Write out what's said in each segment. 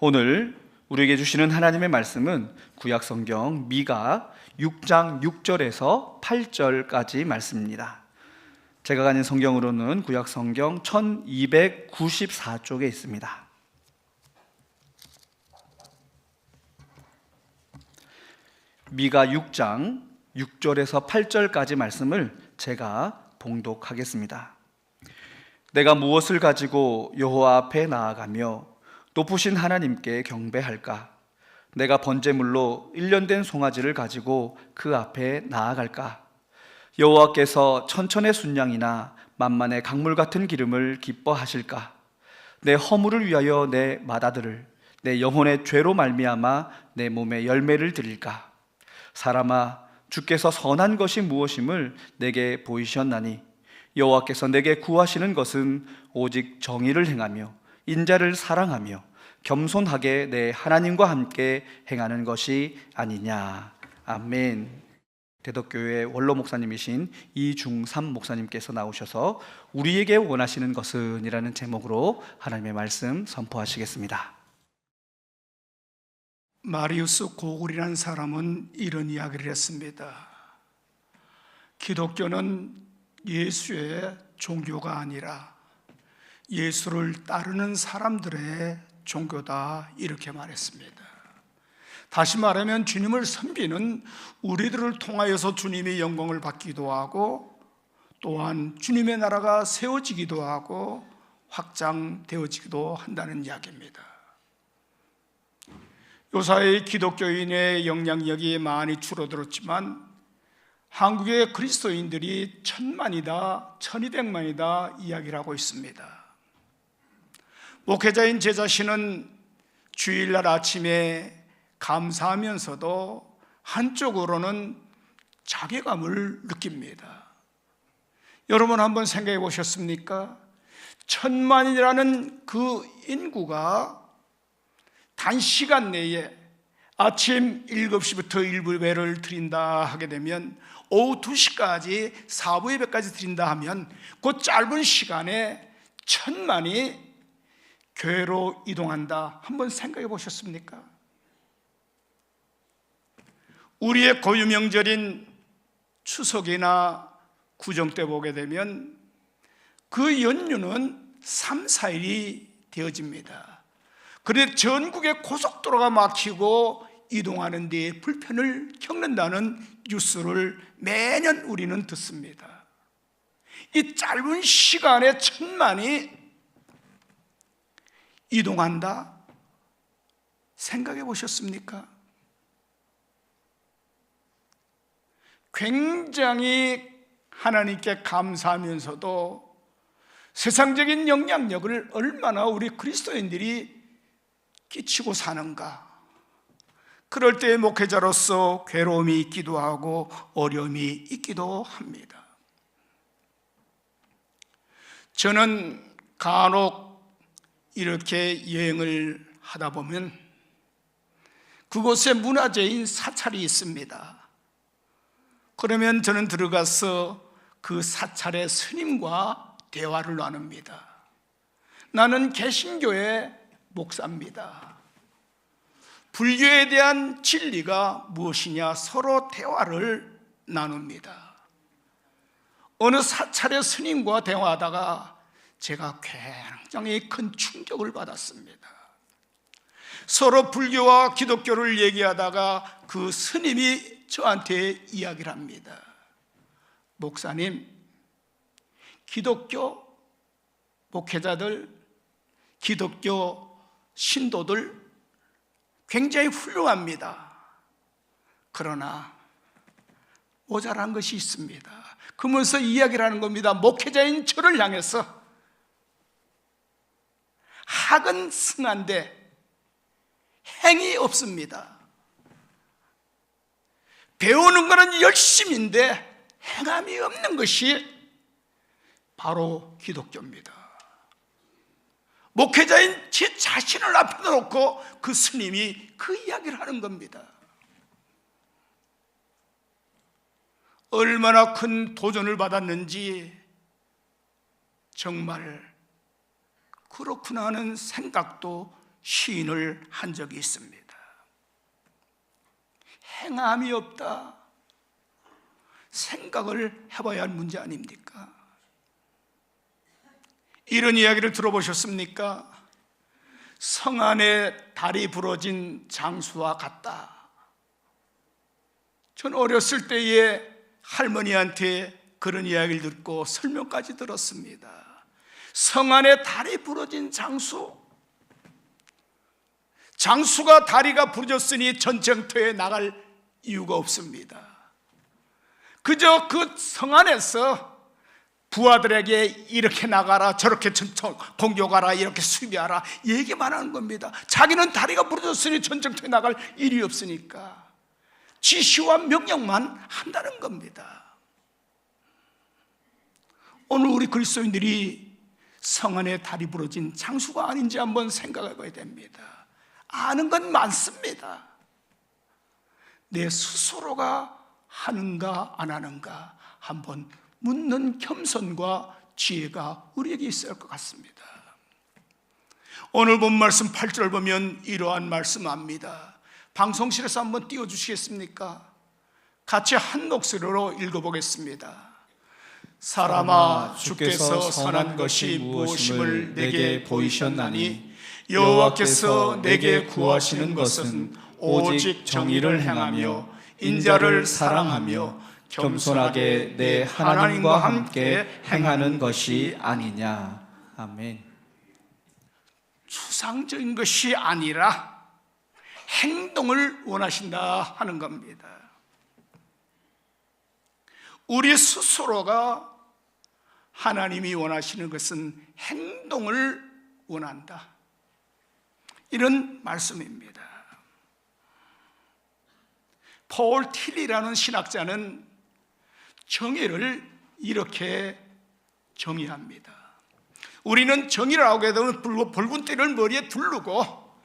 오늘 우리에게 주시는 하나님의 말씀은 구약성경 미가 6장 6절에서 8절까지 말씀입니다. 제가 가진 성경으로는 구약성경 1294쪽에 있습니다. 미가 6장 6절에서 8절까지 말씀을 제가 봉독하겠습니다. 내가 무엇을 가지고 여호와 앞에 나아가며 높으신 하나님께 경배할까? 내가 번제물로 1년 된 송아지를 가지고 그 앞에 나아갈까? 여호와께서 천천의 순양이나 만만의 강물 같은 기름을 기뻐하실까? 내 허물을 위하여 내 맏아들을, 내 영혼의 죄로 말미암아 내 몸에 열매를 드릴까? 사람아, 주께서 선한 것이 무엇임을 내게 보이셨나니 여호와께서 내게 구하시는 것은 오직 정의를 행하며 인자를 사랑하며 겸손하게 내 하나님과 함께 행하는 것이 아니냐. 아멘. 대덕교회 원로 목사님이신 이중삼 목사님께서 나오셔서 우리에게 원하시는 것은 이라는 제목으로 하나님의 말씀 선포하시겠습니다. 마리우스 고굴이라는 사람은 이런 이야기를 했습니다. 기독교는 예수의 종교가 아니라 예수를 따르는 사람들의 종교다, 이렇게 말했습니다. 다시 말하면 주님을 섬기는 우리들을 통하여서 주님의 영광을 받기도 하고 또한 주님의 나라가 세워지기도 하고 확장되어지기도 한다는 이야기입니다. 요사이 기독교인의 영향력이 많이 줄어들었지만 한국의 그리스도인들이 1000만이다, 1200만이다 이야기를 하고 있습니다. 목회자인 제 자신은 주일날 아침에 감사하면서도 한쪽으로는 자괴감을 느낍니다. 여러분 한번 생각해 보셨습니까? 1000만이라는 그 인구가 단시간 내에 아침 7시부터 일부 예배를 드린다 하게 되면 오후 2시까지 사부 예배까지 드린다 하면 그 짧은 시간에 1000만이 교회로 이동한다. 한번 생각해 보셨습니까? 우리의 고유 명절인 추석이나 구정 때 보게 되면 그 연휴는 3, 4일이 되어집니다. 그런데 전국의 고속도로가 막히고 이동하는 데 불편을 겪는다는 뉴스를 매년 우리는 듣습니다. 이 짧은 시간에 1000만이 이동한다? 생각해 보셨습니까? 굉장히 하나님께 감사하면서도 세상적인 영향력을 얼마나 우리 그리스도인들이 끼치고 사는가. 그럴 때 목회자로서 괴로움이 있기도 하고 어려움이 있기도 합니다. 저는 간혹 이렇게 여행을 하다 보면 그곳에 문화재인 사찰이 있습니다. 그러면 저는 들어가서 그 사찰의 스님과 대화를 나눕니다. 나는 개신교의 목사입니다. 불교에 대한 진리가 무엇이냐 서로 대화를 나눕니다. 어느 사찰의 스님과 대화하다가 제가 굉장히 큰 충격을 받았습니다. 서로 불교와 기독교를 얘기하다가 그 스님이 저한테 이야기를 합니다. 목사님, 기독교 목회자들, 기독교 신도들 굉장히 훌륭합니다. 그러나 모자란 것이 있습니다. 그러면서 이야기를 하는 겁니다. 목회자인 저를 향해서 학은 승한데 행이 없습니다. 배우는 것은 열심인데 행함이 없는 것이 바로 기독교입니다. 목회자인 제 자신을 앞에 놓고 그 스님이 그 이야기를 하는 겁니다. 얼마나 큰 도전을 받았는지 정말 그렇구나 하는 생각도 시인을 한 적이 있습니다. 행함이 없다. 생각을 해봐야 할 문제 아닙니까? 이런 이야기를 들어보셨습니까? 성 안에 달이 부러진 장수와 같다. 전 어렸을 때에 할머니한테 그런 이야기를 듣고 설명까지 들었습니다. 성 안에 달이 부러진 장수. 장수가 다리가 부러졌으니 전쟁터에 나갈 이유가 없습니다. 그저 그 성 안에서 부하들에게 이렇게 나가라, 저렇게 공격하라, 이렇게 수비하라 얘기만 하는 겁니다. 자기는 다리가 부러졌으니 전쟁터에 나갈 일이 없으니까 지시와 명령만 한다는 겁니다. 오늘 우리 그리스도인들이 성 안에 다리 부러진 장수가 아닌지 한번 생각해 봐야 됩니다. 아는 건 많습니다. 내 스스로가 하는가 안 하는가 한번 묻는 겸손과 지혜가 우리에게 있어야 할 것 같습니다. 오늘 본 말씀 8절 보면 이러한 말씀합니다. 방송실에서 한번 띄워주시겠습니까? 같이 한 목소리로 읽어보겠습니다. 사람아, 주께서 선한 것이 무엇임을 내게 보이셨나니 여호와께서 내게 구하시는 것은 오직 정의를 행하며 인자를 사랑하며 겸손하게 내 하나님과 함께 행하는 것이 아니냐. 아멘. 추상적인 것이 아니라 행동을 원하신다 하는 겁니다. 우리 스스로가 하나님이 원하시는 것은 행동을 원한다, 이런 말씀입니다. 폴 틸리라는 신학자는 정의를 이렇게 정의합니다. 우리는 정의라고 하게 되면 붉은 띠를 머리에 두르고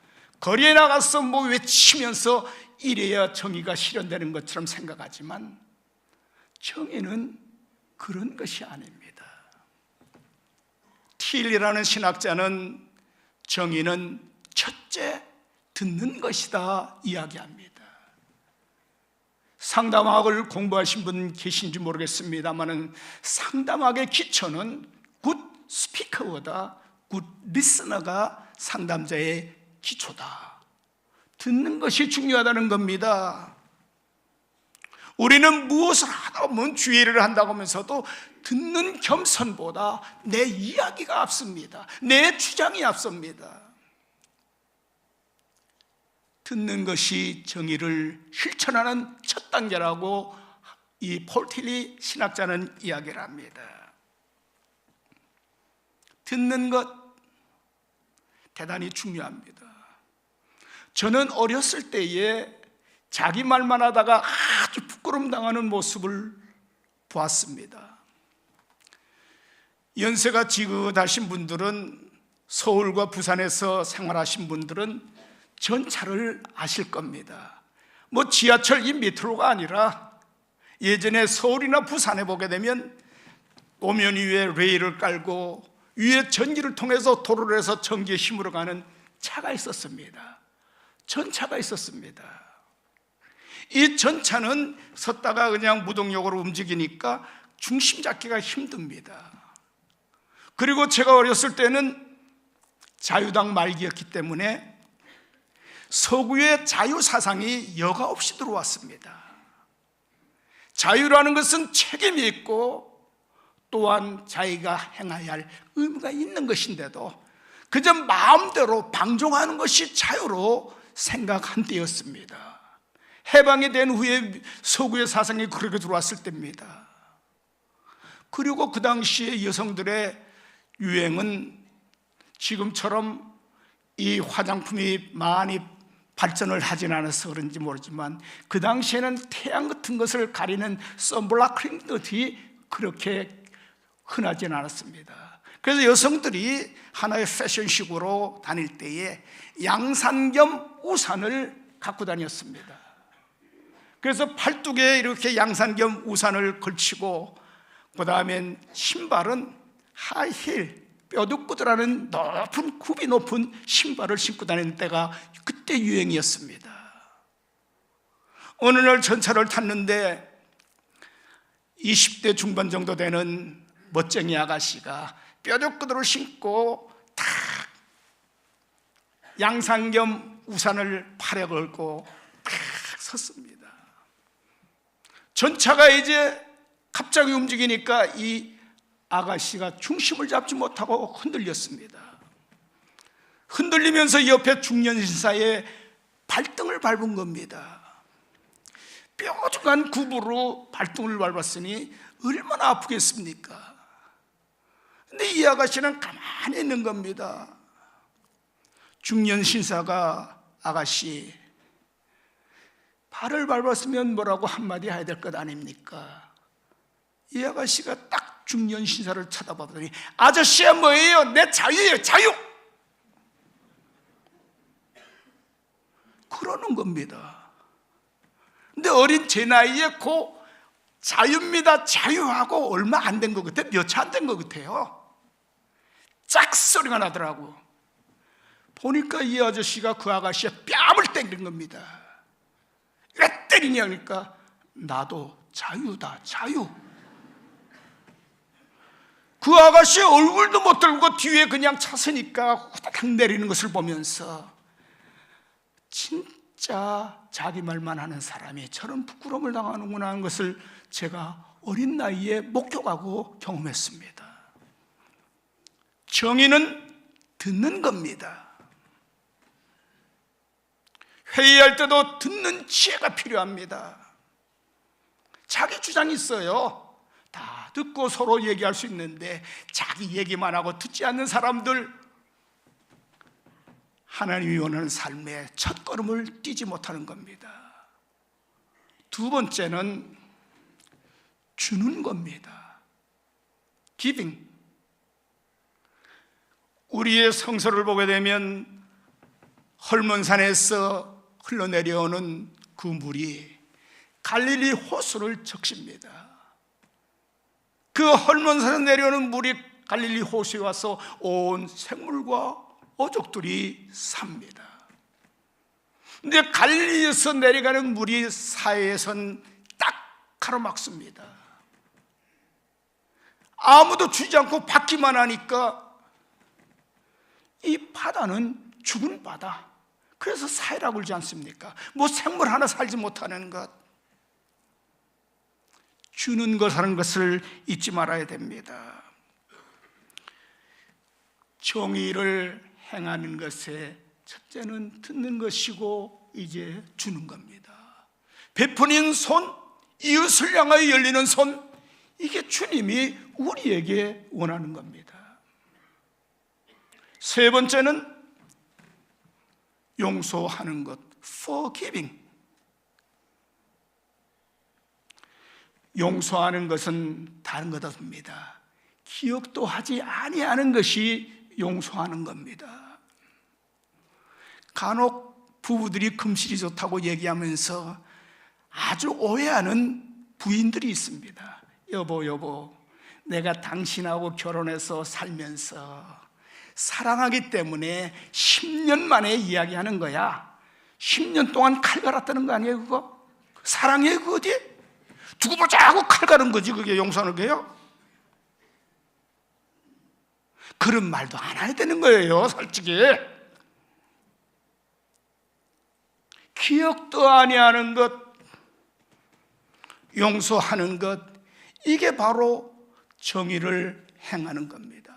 거리에 나가서 외치면서 이래야 정의가 실현되는 것처럼 생각하지만 정의는 그런 것이 아닙니다. 틸리라는 신학자는 정의는 첫째 듣는 것이다 이야기합니다. 상담학을 공부하신 분 계신지 모르겠습니다만 상담학의 기초는 굿 스피커보다 굿 리스너가 상담자의 기초다. 듣는 것이 중요하다는 겁니다. 우리는 무엇을 하다 보면 주의를 한다고 하면서도 듣는 겸손보다 내 이야기가 앞섭니다. 내 주장이 앞섭니다. 듣는 것이 정의를 실천하는 첫 단계라고 이 폴 틸리 신학자는 이야기를 합니다. 듣는 것 대단히 중요합니다. 저는 어렸을 때에 자기 말만 하다가 아주 부끄러움 당하는 모습을 보았습니다. 연세가 지긋하신 분들은, 서울과 부산에서 생활하신 분들은 전차를 아실 겁니다. 지하철 이 메트로가 아니라 예전에 서울이나 부산에 보게 되면 도면 위에 레일을 깔고 위에 전기를 통해서 도로를 해서 전기에 힘으로 가는 차가 있었습니다. 전차가 있었습니다. 이 전차는 섰다가 그냥 무동력으로 움직이니까 중심 잡기가 힘듭니다. 그리고 제가 어렸을 때는 자유당 말기였기 때문에 서구의 자유사상이 여과 없이 들어왔습니다. 자유라는 것은 책임이 있고 또한 자기가 행해야 할 의무가 있는 것인데도 그저 마음대로 방종하는 것이 자유로 생각한 때였습니다. 해방이 된 후에 서구의 사상이 그렇게 들어왔을 때입니다. 그리고 그 당시에 여성들의 유행은 지금처럼 이 화장품이 많이 발전을 하진 않아서 그런지 모르지만 그 당시에는 태양 같은 것을 가리는 선블락 크림들이 그렇게 흔하진 않았습니다. 그래서 여성들이 하나의 패션식으로 다닐 때에 양산 겸 우산을 갖고 다녔습니다. 그래서 팔뚝에 이렇게 양산 겸 우산을 걸치고 그 다음엔 신발은 하이힐, 뼈둑부들하는 높은 굽이 높은 신발을 신고 다니는 때가 그때 유행이었습니다. 어느 날 전차를 탔는데 20대 중반 정도 되는 멋쟁이 아가씨가 뼈둑구들을 신고 탁 양산 겸 우산을 팔에 걸고 탁 섰습니다. 전차가 이제 갑자기 움직이니까 이 아가씨가 중심을 잡지 못하고 흔들렸습니다. 흔들리면서 옆에 중년 신사의 발등을 밟은 겁니다. 뾰족한 굽으로 발등을 밟았으니 얼마나 아프겠습니까? 근데 이 아가씨는 가만히 있는 겁니다. 중년 신사가 아가씨 발을 밟았으면 뭐라고 한마디 해야 될 것 아닙니까? 이 아가씨가 딱 중년 신사를 쳐다보더니 아저씨야 뭐예요? 내 자유예요, 자유! 그러는 겁니다. 근데 어린 제 나이에 그 자유입니다, 자유하고 얼마 안 된 것 같아요. 몇 차 안 된 것 같아요. 짝 소리가 나더라고. 보니까 이 아저씨가 그 아가씨의 뺨을 때린 겁니다. 왜 때리냐 그러니까 나도 자유다, 자유. 그 아가씨 얼굴도 못 들고 뒤에 그냥 차서니까 후다닥 내리는 것을 보면서 진짜 자기 말만 하는 사람이 저런 부끄러움을 당하는구나 하는 것을 제가 어린 나이에 목격하고 경험했습니다. 정의는 듣는 겁니다. 회의할 때도 듣는 지혜가 필요합니다. 자기 주장이 있어요. 다 듣고 서로 얘기할 수 있는데 자기 얘기만 하고 듣지 않는 사람들, 하나님이 원하는 삶의 첫걸음을 띄지 못하는 겁니다. 두 번째는 주는 겁니다. Giving. 우리의 성서를 보게 되면 헐몬산에서 흘러내려오는 그 물이 갈릴리 호수를 적십니다. 그 헐몬산에서 내려오는 물이 갈릴리 호수에 와서 온 생물과 어족들이 삽니다. 근데 갈릴리에서 내려가는 물이 사해에선 딱 가로막습니다. 아무도 주지 않고 받기만 하니까 이 바다는 죽은 바다. 그래서 사해라고 그러지 않습니까? 뭐 생물 하나 살지 못하는 것. 주는 것 하는 것을 잊지 말아야 됩니다. 정의를 행하는 것에 첫째는 듣는 것이고 이제 주는 겁니다. 베푸는 손, 이웃을 향하여 열리는 손, 이게 주님이 우리에게 원하는 겁니다. 세 번째는 용서하는 것, forgiving. 용서하는 것은 다른 것 없습니다. 기억도 하지 아니하는 것이 용서하는 겁니다. 간혹 부부들이 금실이 좋다고 얘기하면서 아주 오해하는 부인들이 있습니다. 여보, 내가 당신하고 결혼해서 살면서 사랑하기 때문에 10년 만에 이야기하는 거야. 10년 동안 칼 갈았다는 거 아니에요, 그거? 사랑이에요, 그거 어디? 두고 보자 하고 칼 가는 거지, 그게 용서하는 거예요? 그런 말도 안 해야 되는 거예요, 솔직히. 기억도 아니하는 것, 용서하는 것, 이게 바로 정의를 행하는 겁니다.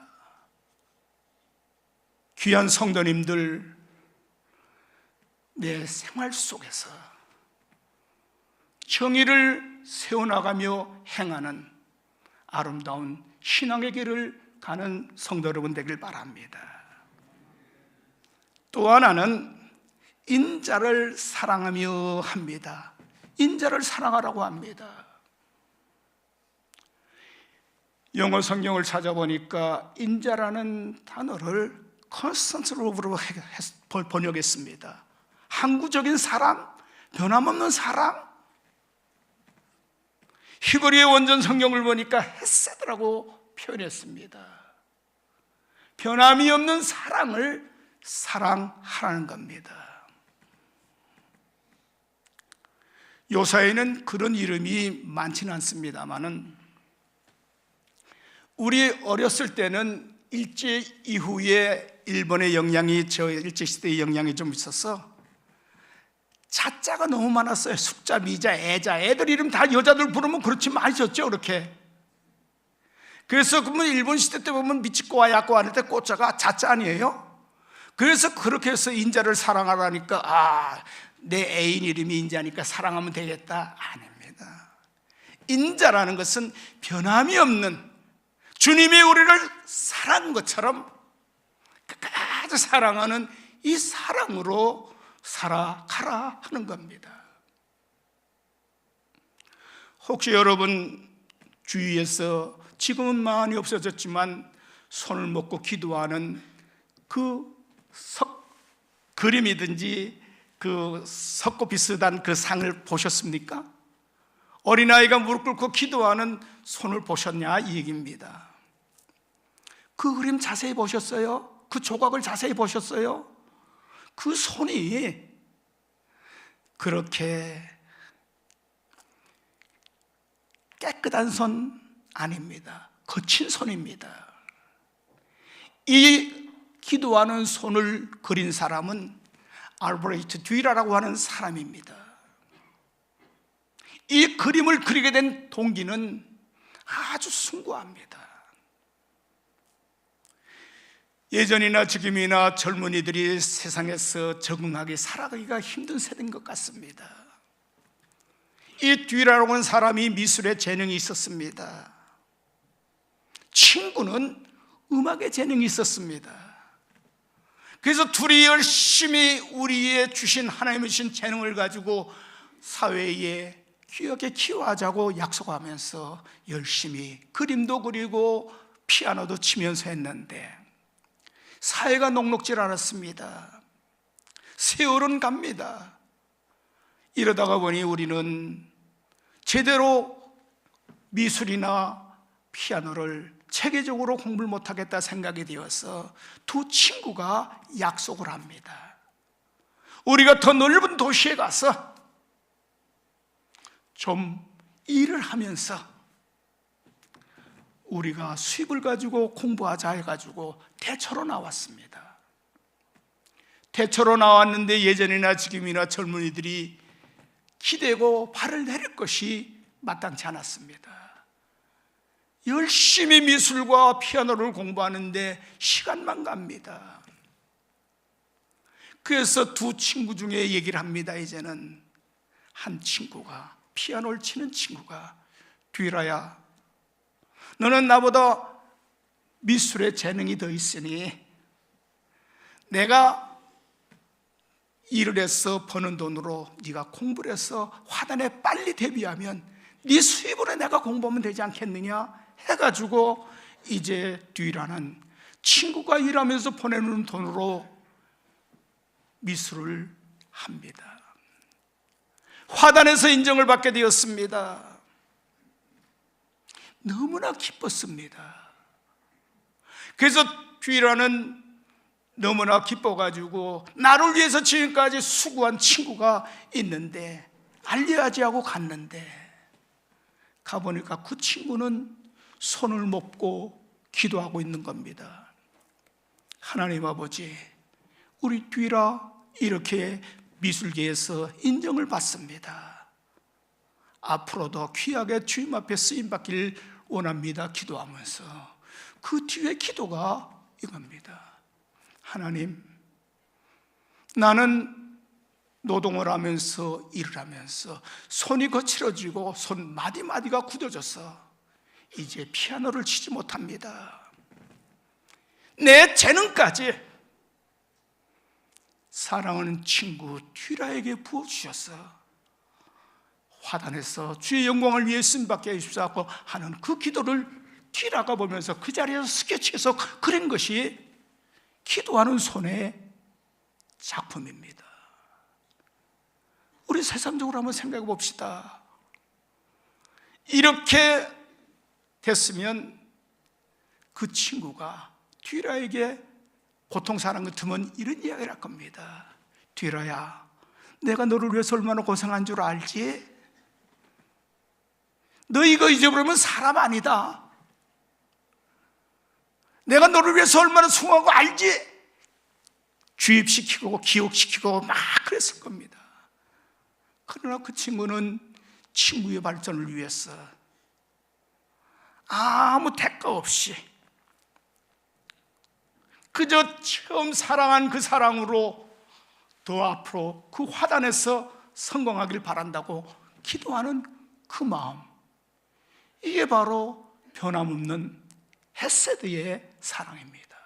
귀한 성도님들, 내 생활 속에서 정의를 세워나가며 행하는 아름다운 신앙의 길을 가는 성도 여러분 되길 바랍니다. 또 하나는 인자를 사랑하며 합니다. 인자를 사랑하라고 합니다. 영어 성경을 찾아보니까 인자라는 단어를 constant love로 번역했습니다. 항구적인 사랑, 변함없는 사랑. 히브리의 원전 성경을 보니까 헤세드라고 표현했습니다. 변함이 없는 사랑을 사랑하라는 겁니다. 요사이는 그런 이름이 많지는 않습니다만은 우리 어렸을 때는 일제 이후에 일본의 영향이, 저 일제시대의 영향이 좀 있어서 자자가 너무 많았어요. 숙자, 미자, 애자, 애들 이름 다 여자들 부르면 그렇지 많이 졌죠, 그렇게. 그래서 그러면 일본 시대 때 보면 미치코와 야코 할 때 꼬자가 자자 아니에요? 그래서 그렇게 해서 인자를 사랑하라니까, 내 애인 이름이 인자니까 사랑하면 되겠다. 아닙니다. 인자라는 것은 변함이 없는 주님이 우리를 사랑한 것처럼 끝까지 사랑하는 이 사랑으로 살아가라 하는 겁니다. 혹시 여러분 주위에서 지금은 많이 없어졌지만 손을 먹고 기도하는 그 그림이든지 그 석고 비슷한 그 상을 보셨습니까? 어린아이가 무릎 꿇고 기도하는 손을 보셨냐 이 얘기입니다. 그 그림 자세히 보셨어요? 그 조각을 자세히 보셨어요? 그 손이 그렇게 깨끗한 손 아닙니다. 거친 손입니다. 이 기도하는 손을 그린 사람은 알브레히트 듀이라라고 하는 사람입니다. 이 그림을 그리게 된 동기는 아주 숭고합니다. 예전이나 지금이나 젊은이들이 세상에서 적응하기, 살아가기가 힘든 세대인 것 같습니다. 이 듀이라라고 하는 사람이 미술에 재능이 있었습니다. 친구는 음악에 재능이 있었습니다. 그래서 둘이 열심히 우리의 주신, 하나님의 주신 재능을 가지고 사회에 귀하게 키워하자고 약속하면서 열심히 그림도 그리고 피아노도 치면서 했는데 사회가 녹록질 않았습니다. 세월은 갑니다. 이러다가 보니 우리는 제대로 미술이나 피아노를 체계적으로 공부를 못하겠다 생각이 되어서 두 친구가 약속을 합니다. 우리가 더 넓은 도시에 가서 좀 일을 하면서 우리가 수입을 가지고 공부하자 해가지고 대처로 나왔습니다. 대처로 나왔는데 예전이나 지금이나 젊은이들이 기대고 발을 내릴 것이 마땅치 않았습니다. 열심히 미술과 피아노를 공부하는데 시간만 갑니다. 그래서 두 친구 중에 얘기를 합니다. 이제는 한 친구가, 피아노를 치는 친구가, 듀이라야, 너는 나보다 미술에 재능이 더 있으니 내가 일을 해서 버는 돈으로 네가 공부를 해서 화단에 빨리 데뷔하면 네 수입으로 내가 공부하면 되지 않겠느냐 해가지고 이제 듀이라는 친구가 일하면서 보내는 돈으로 미술을 합니다. 화단에서 인정을 받게 되었습니다. 너무나 기뻤습니다. 그래서 듀이라는 너무나 기뻐가지고 나를 위해서 지금까지 수고한 친구가 있는데 알려야지 하고 갔는데 가보니까 그 친구는 손을 먹고 기도하고 있는 겁니다. 하나님 아버지, 우리 듀이라 이렇게 미술계에서 인정을 받습니다. 앞으로도 귀하게 주님 앞에 쓰임받기를 원합니다. 기도하면서 그 뒤에 기도가 이겁니다. 하나님, 나는 노동을 하면서 일을 하면서 손이 거칠어지고 손 마디마디가 굳어져서 이제 피아노를 치지 못합니다. 내 재능까지 사랑하는 친구 듀이라에게 부어주셔서 화단에서 주의 영광을 위해 쓰임받게 해주시고 하는 그 기도를 듀이라가 보면서 그 자리에서 스케치해서 그린 것이 기도하는 손의 작품입니다. 우리 세상적으로 한번 생각해 봅시다. 이렇게 됐으면 그 친구가 뒤라에게 고통사는 것 같으면 이런 이야기를 할 겁니다. 뒤라야, 내가 너를 위해서 얼마나 고생한 줄 알지? 너 이거 잊어버리면 사람 아니다. 내가 너를 위해서 얼마나 수고한 거 알지? 주입시키고 기억시키고 막 그랬을 겁니다. 그러나 그 친구는 친구의 발전을 위해서 아무 대가 없이 그저 처음 사랑한 그 사랑으로 더 앞으로 그 화단에서 성공하길 바란다고 기도하는 그 마음, 이게 바로 변함없는 헤세드의 사랑입니다.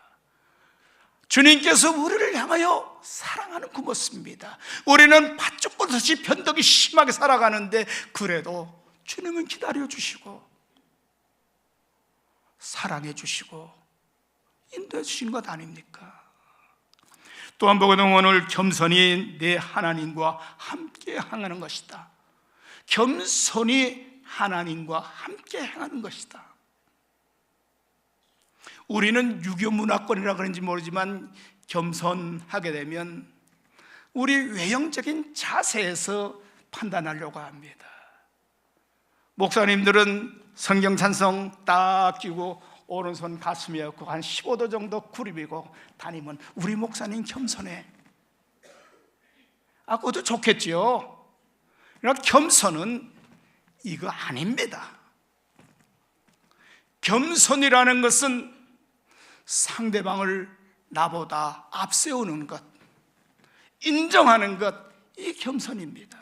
주님께서 우리를 향하여 사랑하는 그 모습입니다. 우리는 팥죽 꽂듯이 변덕이 심하게 살아가는데 그래도 주님은 기다려주시고 사랑해주시고 인도해주신 것 아닙니까? 또한 보거든 오늘 겸손이 내 하나님과 함께 행하는 것이다. 겸손이 하나님과 함께 행하는 것이다. 우리는 유교 문화권이라 그런지 모르지만 겸손하게 되면 우리 외형적인 자세에서 판단하려고 합니다. 목사님들은 성경 찬송 딱 끼고 오른손 가슴에 얹고 한 15도 정도 구립이고 다니면 우리 목사님 겸손해. 그것도 좋겠지요. 그러나 겸손은 이거 아닙니다. 겸손이라는 것은 상대방을 나보다 앞세우는 것, 인정하는 것, 이 겸손입니다.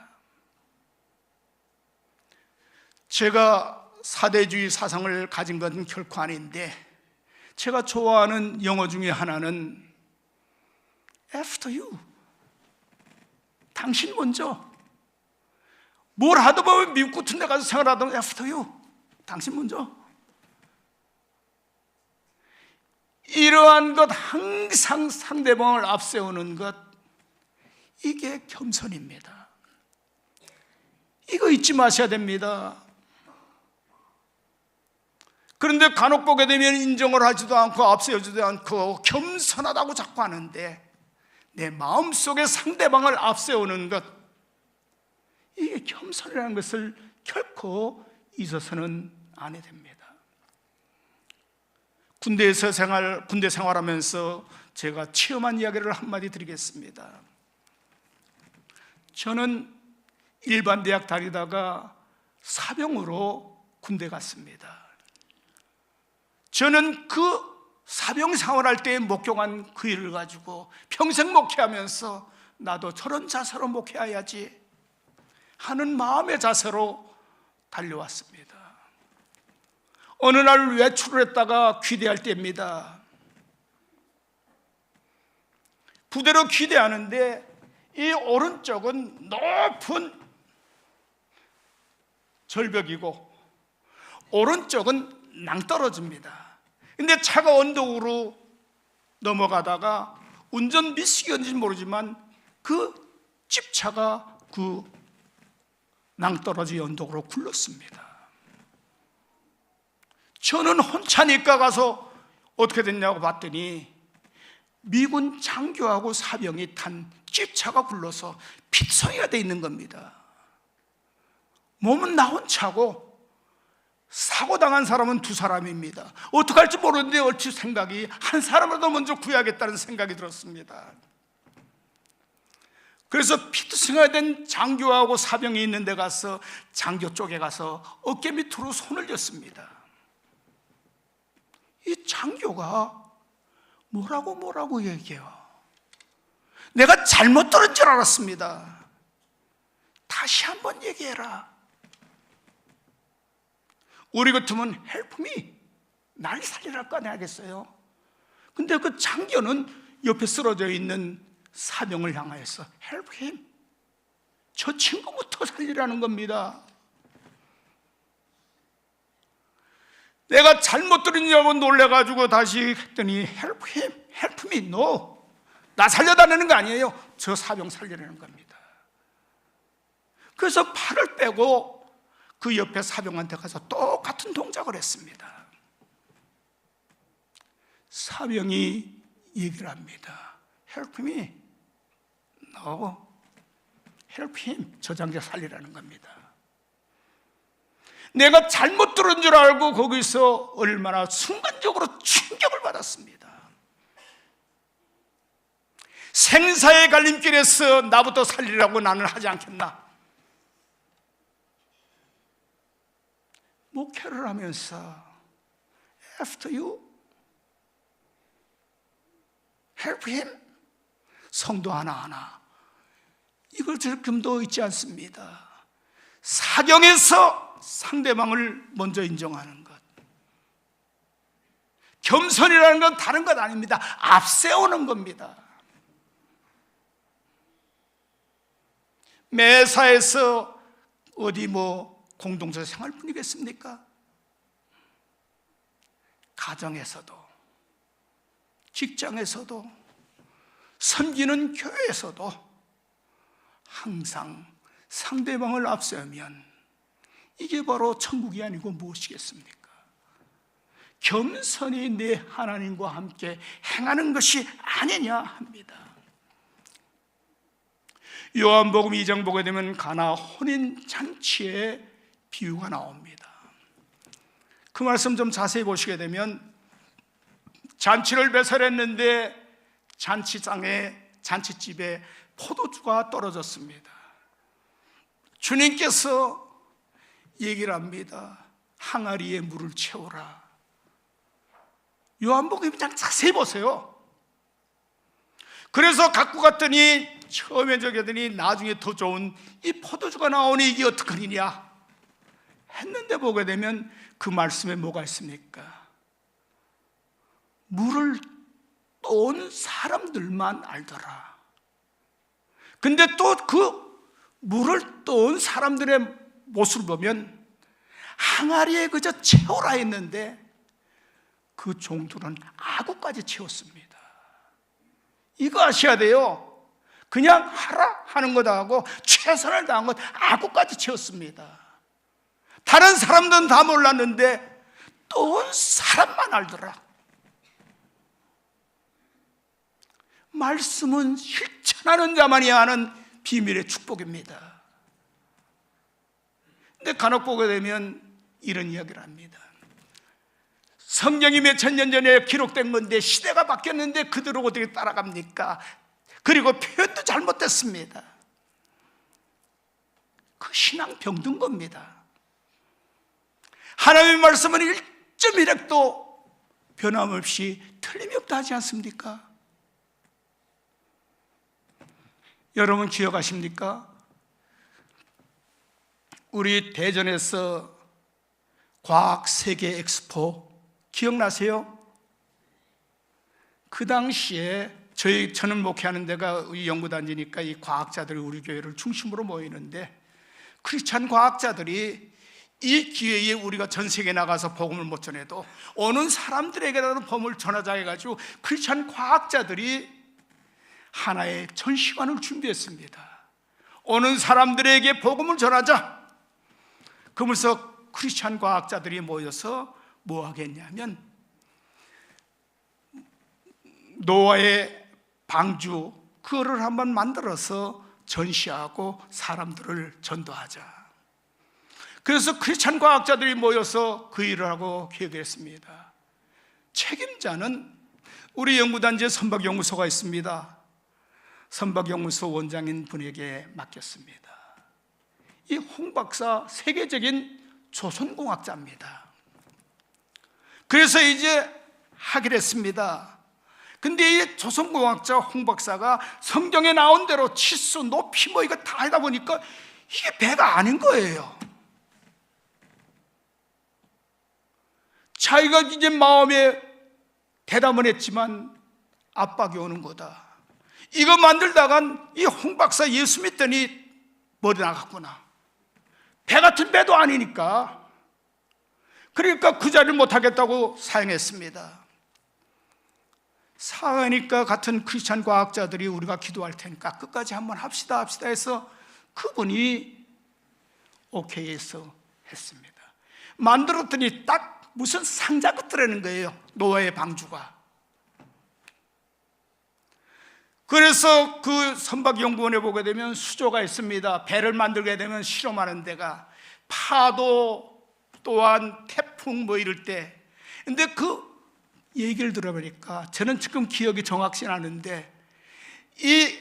제가 사대주의 사상을 가진 건 결코 아닌데 제가 좋아하는 영어 중에 하나는 After you, 당신 먼저. 뭘 하다 보면 미국 같은 데 가서 생활하던 After you, 당신 먼저. 이러한 것, 항상 상대방을 앞세우는 것, 이게 겸손입니다. 이거 잊지 마셔야 됩니다. 그런데 간혹 보게 되면 인정을 하지도 않고 앞세우지도 않고 겸손하다고 자꾸 하는데 내 마음속에 상대방을 앞세우는 것, 이게 겸손이라는 것을 결코 잊어서는 안 해야 됩니다. 군대 생활하면서 제가 체험한 이야기를 한마디 드리겠습니다. 저는 일반 대학 다니다가 사병으로 군대 갔습니다. 저는 그 사병 생활할 때 목격한 그 일을 가지고 평생 목회하면서 나도 저런 자세로 목회해야지 하는 마음의 자세로 달려왔습니다. 어느 날 외출을 했다가 귀대할 때입니다. 부대로 귀대하는데 이 오른쪽은 높은 절벽이고 오른쪽은 낭떠러집니다. 근데 차가 언덕으로 넘어가다가 운전 미숙이었는지 모르지만 그 집차가 그 낭떠러지 언덕으로 굴렀습니다. 저는 혼자니까 가서 어떻게 됐냐고 봤더니 미군 장교하고 사병이 탄 집차가 굴러서 핏성이가 돼 있는 겁니다. 몸은 나 혼자고 사고당한 사람은 두 사람입니다. 어떻게 할지 모르는데 얼핏 생각이 한 사람이라도 먼저 구해야겠다는 생각이 들었습니다. 그래서 피투성이가 된 장교하고 사병이 있는 데 가서 장교 쪽에 가서 어깨 밑으로 손을 댔습니다. 이 장교가 뭐라고 얘기해요. 내가 잘못 들은 줄 알았습니다. 다시 한번 얘기해라. 우리 같으면 help me, 날 살리랄 거 아니겠어요? 근데 그 장교는 옆에 쓰러져 있는 사병을 향하여서 help him, 저 친구부터 살리라는 겁니다. 내가 잘못 들었냐고 놀래가지고 다시 했더니 help him, help me, no, 나 살려달라는 거 아니에요. 저 사병 살리라는 겁니다. 그래서 팔을 빼고 그 옆에 사병한테 가서 똑같은 동작을 했습니다. 사병이 얘기를 합니다. Help me. No. Help him. 저 장자 살리라는 겁니다. 내가 잘못 들은 줄 알고 거기서 얼마나 순간적으로 충격을 받았습니다. 생사의 갈림길에서 나부터 살리라고 나는 하지 않겠나? 목회를 하면서 After you help him. 성도 하나하나 이걸 들금도 있지 않습니다. 사경에서 상대방을 먼저 인정하는 것. 겸손이라는 건 다른 것 아닙니다. 앞세우는 겁니다. 매사에서 어디 공동체 생활뿐이겠습니까? 가정에서도, 직장에서도, 섬기는 교회에서도 항상 상대방을 앞세우면 이게 바로 천국이 아니고 무엇이겠습니까? 겸손히 내 하나님과 함께 행하는 것이 아니냐 합니다. 요한복음 2장 보게 되면 가나 혼인잔치의 비유가 나옵니다. 그 말씀 좀 자세히 보시게 되면 잔치를 배설했는데 잔치집에 포도주가 떨어졌습니다. 주님께서 얘기를 합니다. 항아리에 물을 채우라. 요한복음 2장 자세히 보세요. 그래서 갖고 갔더니 처음에 저기더니 나중에 더 좋은 이 포도주가 나오니 이게 어떡하느냐 했는데 보게 되면 그 말씀에 뭐가 있습니까? 물을 떠온 사람들만 알더라. 근데 또 그 물을 떠온 사람들의 모습을 보면 항아리에 그저 채우라 했는데 그 종들은 아구까지 채웠습니다. 이거 아셔야 돼요. 그냥 하라 하는 거다 하고 최선을 다한 것 아구까지 채웠습니다. 다른 사람들은 다 몰랐는데 떠온 사람만 알더라. 말씀은 실천하는 자만이 아는 비밀의 축복입니다. 근데 간혹 보게 되면 이런 이야기를 합니다. 성경이 몇천 년 전에 기록된 건데 시대가 바뀌었는데 그대로 어떻게 따라갑니까? 그리고 표현도 잘못됐습니다. 그 신앙 병든 겁니다. 하나님의 말씀은 1.1획도 변함없이 틀림이 없다 하지 않습니까? 여러분 기억하십니까? 우리 대전에서 과학세계 엑스포 기억나세요? 그 당시에 저는 목회하는 데가 이 연구단지니까 이 과학자들이 우리 교회를 중심으로 모이는데 크리스찬 과학자들이 이 기회에 우리가 전 세계에 나가서 복음을 못 전해도 오는 사람들에게라도 복음을 전하자 해가지고 크리스찬 과학자들이 하나의 전시관을 준비했습니다. 오는 사람들에게 복음을 전하자. 그러면서 크리스찬 과학자들이 모여서 뭐 하겠냐면 노아의 방주 그거를 한번 만들어서 전시하고 사람들을 전도하자. 그래서 크리스찬 과학자들이 모여서 그 일을 하고 기획을 했습니다. 책임자는 우리 연구단지에 선박연구소가 있습니다. 선박연구소 원장인 분에게 맡겼습니다. 이 홍 박사 세계적인 조선공학자입니다. 그래서 이제 하기로 했습니다. 근데 이 조선공학자 홍 박사가 성경에 나온 대로 치수, 높이 이거 다 하다 보니까 이게 배가 아닌 거예요. 자기가 이제 마음에 대담은 했지만 압박이 오는 거다. 이거 만들다간 이 홍 박사 예수 믿더니 머리 나갔구나. 배 같은 배도 아니니까. 그러니까 그 자리를 못하겠다고 사양했습니다. 사양하니까 같은 크리스찬 과학자들이 우리가 기도할 테니까 끝까지 한번 합시다 해서 그분이 오케이 해서 했습니다. 만들었더니 딱 무슨 상자 같더라는 거예요. 노아의 방주가. 그래서 그 선박연구원에 보게 되면 수조가 있습니다. 배를 만들게 되면 실험하는 데가, 파도 또한 태풍 뭐 이럴 때. 근데 그 얘기를 들어보니까 저는 지금 기억이 정확치 않은데, 이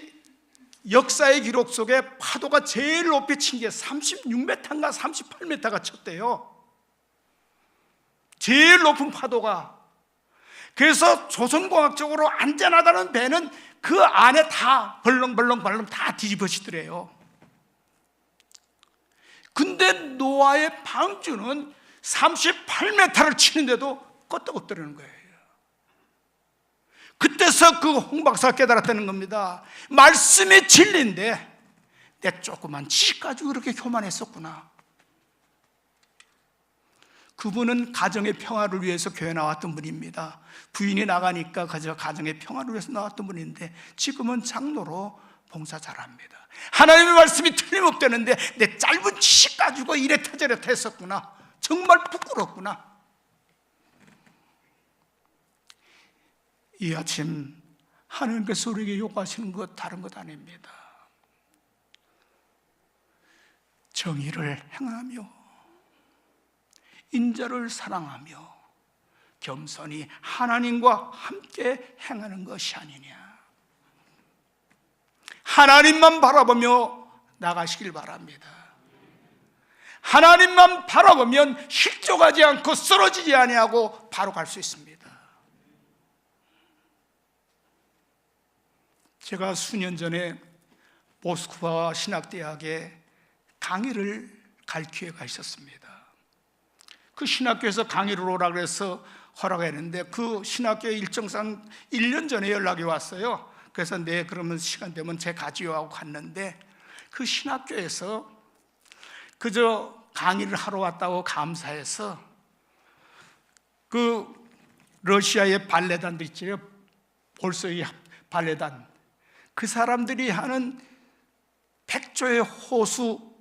역사의 기록 속에 파도가 제일 높이 친 게 36m인가 38m가 쳤대요. 제일 높은 파도가. 그래서 조선공학적으로 안전하다는 배는 그 안에 다 벌렁벌렁 다 뒤집어지더래요. 근데 노아의 방주는 38m를 치는데도 껐덕없더라는 거예요. 그때서 그 홍 박사가 깨달았다는 겁니다. 말씀이 진리인데 내 조그만 지식 가지고 그렇게 교만했었구나. 그분은 가정의 평화를 위해서 교회 나왔던 분입니다. 부인이 나가니까 가정의 평화를 위해서 나왔던 분인데 지금은 장로로 봉사 잘합니다. 하나님의 말씀이 틀림없다는데 내 짧은 지식 가지고 이랬다 저랬다 했었구나. 정말 부끄럽구나. 이 아침 하나님께서 우리에게 요구하시는 것 다른 것 아닙니다. 정의를 행하며 인자를 사랑하며 겸손히 하나님과 함께 행하는 것이 아니냐. 하나님만 바라보며 나가시길 바랍니다. 하나님만 바라보면 실족하지 않고 쓰러지지 아니하고 바로 갈 수 있습니다. 제가 수년 전에 모스크바 신학대학에 강의를 갈 기회가 있었습니다. 그 신학교에서 강의를 오라고 해서 허락했는데 그 신학교 일정상 1년 전에 연락이 왔어요. 그래서 네, 그러면 시간 되면 제 가지요 하고 갔는데 그 신학교에서 그저 강의를 하러 왔다고 감사해서 그 러시아의 발레단들 있죠. 볼소이 발레단. 그 사람들이 하는 백조의 호수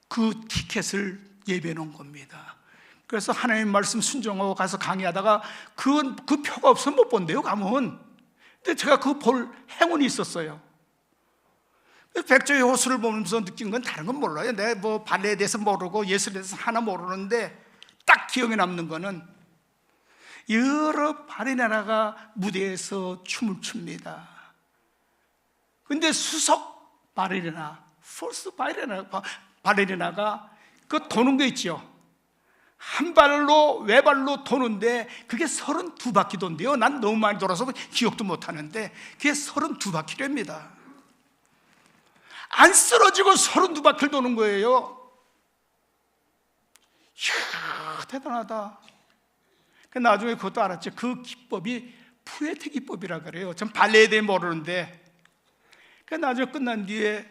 그 티켓을 예배해 놓은 겁니다. 그래서 하나님 말씀 순종하고 가서 강의하다가 그 표가 없으면 못 본대요, 가면. 근데 제가 그거 볼 행운이 있었어요. 백조의 호수를 보면서 느낀 건 다른 건 몰라요. 내가 뭐 발레에 대해서 모르고 예술에 대해서 하나 모르는데 딱 기억에 남는 거는 여러 발레리나가 무대에서 춤을 춥니다. 근데 수석 발레리나, 포스 발레리나가 그 도는 거 있죠. 한 발로 외발로 도는데 그게 32바퀴 돈대요. 난 너무 많이 돌아서 기억도 못 하는데 그게 32바퀴랍니다. 안 쓰러지고 32바퀴를 도는 거예요. 이야, 대단하다. 나중에 그것도 알았죠. 그 기법이 푸에테 기법이라 그래요. 전 발레에 대해 모르는데 나중에 끝난 뒤에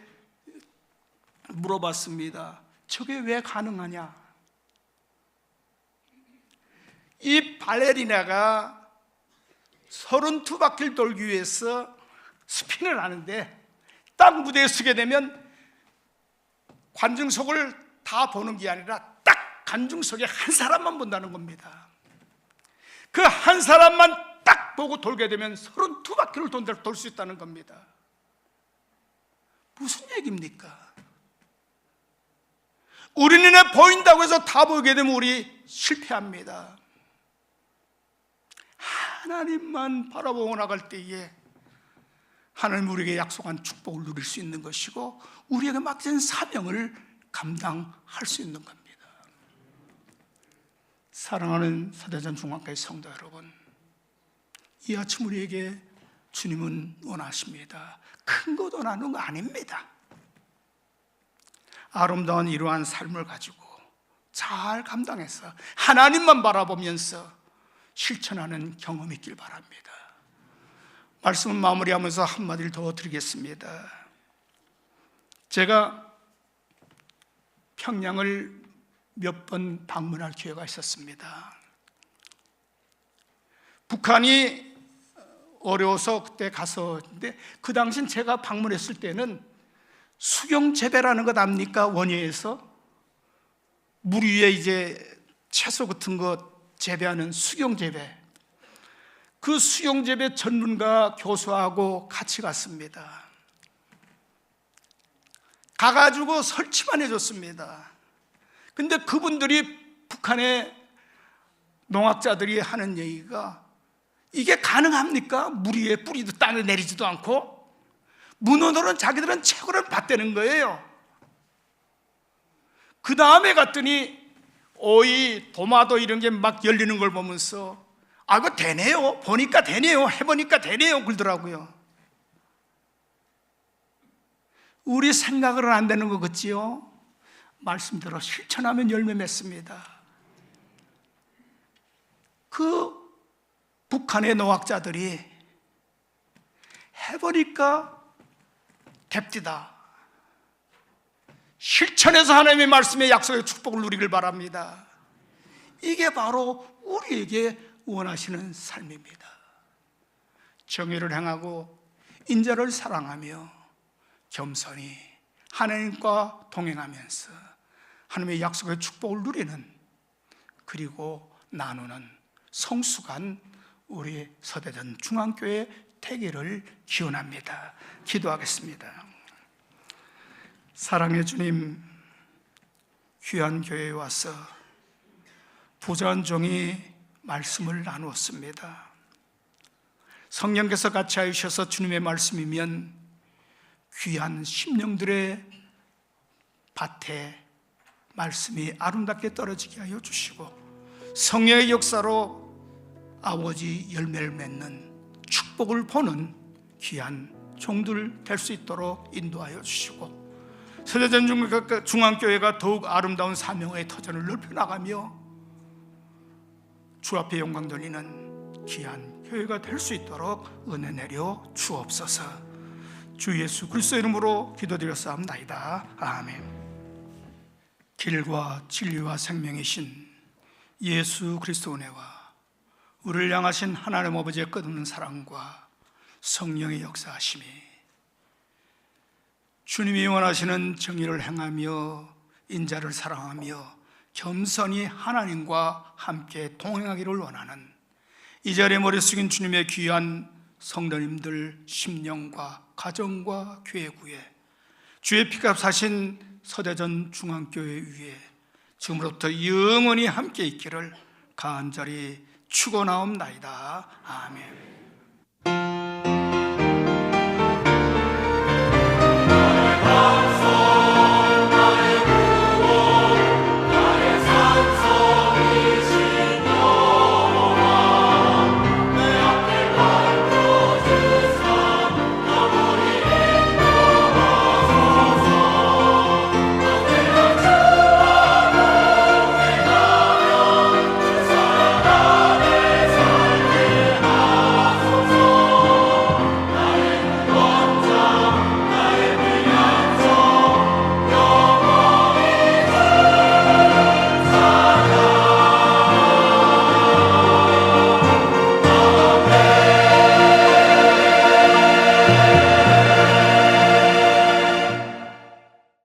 물어봤습니다. 저게 왜 가능하냐? 이 발레리나가 32바퀴를 돌기 위해서 스핀을 하는데 딱 무대에 서게 되면 관중석을 다 보는 게 아니라 딱 관중석에 한 사람만 본다는 겁니다. 그 한 사람만 딱 보고 돌게 되면 32바퀴를 돌 수 있다는 겁니다. 무슨 얘기입니까? 우리 눈에 보인다고 해서 다 보게 되면 우리 실패합니다. 하나님만 바라보고 나갈 때에 하나님 우리에게 약속한 축복을 누릴 수 있는 것이고 우리에게 맡긴 사명을 감당할 수 있는 겁니다. 사랑하는 사대전 중앙교회 성도 여러분, 이 아침 우리에게 주님은 원하십니다. 큰 것 원하는 거 아닙니다. 아름다운 이러한 삶을 가지고 잘 감당해서 하나님만 바라보면서 실천하는 경험이 있길 바랍니다. 말씀을 마무리하면서 한마디를 더 드리겠습니다. 제가 평양을 몇 번 방문할 기회가 있었습니다. 북한이 어려워서 그때 가서, 근데 그 당시 제가 방문했을 때는 수경재배라는 것 압니까? 원예에서 물 위에 이제 채소 같은 거 재배하는 수경재배, 그 수용재배 전문가 교수하고 같이 갔습니다. 가가지고 설치만 해줬습니다. 근데 그분들이, 북한의 농학자들이 하는 얘기가, 이게 가능합니까? 물 위에 뿌리도 땅에 내리지도 않고. 문헌으로는 자기들은 채굴을 봤다는 거예요. 그 다음에 갔더니 오이, 도마도 이런 게 막 열리는 걸 보면서, 아, 이거 되네요. 보니까 되네요. 해보니까 되네요. 그러더라고요. 우리 생각으로는 안 되는 거 같지요? 말씀대로 실천하면 열매 맺습니다. 그 북한의 농학자들이 해보니까 됩디다. 실천해서 하나님의 말씀의 약속의 축복을 누리길 바랍니다. 이게 바로 우리에게 원하시는 삶입니다. 정의를 행하고 인자를 사랑하며 겸손히 하나님과 동행하면서 하나님의 약속의 축복을 누리는, 그리고 나누는 성숙한 우리 서대전 중앙교회 되기를 기원합니다. 기도하겠습니다. 사랑의 주님, 귀한 교회에 와서 부자한 종이 말씀을 나누었습니다. 성령께서 같이 하셔서 주님의 말씀이면 귀한 심령들의 밭에 말씀이 아름답게 떨어지게 하여 주시고, 성령의 역사로 아버지 열매를 맺는 축복을 보는 귀한 종들 될 수 있도록 인도하여 주시고, 서대전 중앙교회가 더욱 아름다운 사명의 터전을 넓혀나가며 주 앞에 영광 돌리는 귀한 교회가 될 수 있도록 은혜 내려 주옵소서. 주 예수 그리스도 이름으로 기도드렸사옵나이다. 아멘. 길과 진리와 생명이신 예수 그리스도 은혜와 우리를 향하신 하나님 아버지의 끝없는 사랑과 성령의 역사하심이, 주님이 원하시는 정의를 행하며 인자를 사랑하며 겸손히 하나님과 함께 동행하기를 원하는 이 자리에 머리 숙인 주님의 귀한 성도님들 심령과 가정과 교회구에 주의 피값 사신 서대전 중앙교회 위에 지금부터 영원히 함께 있기를 간절히 축원하옵나이다. 아멘.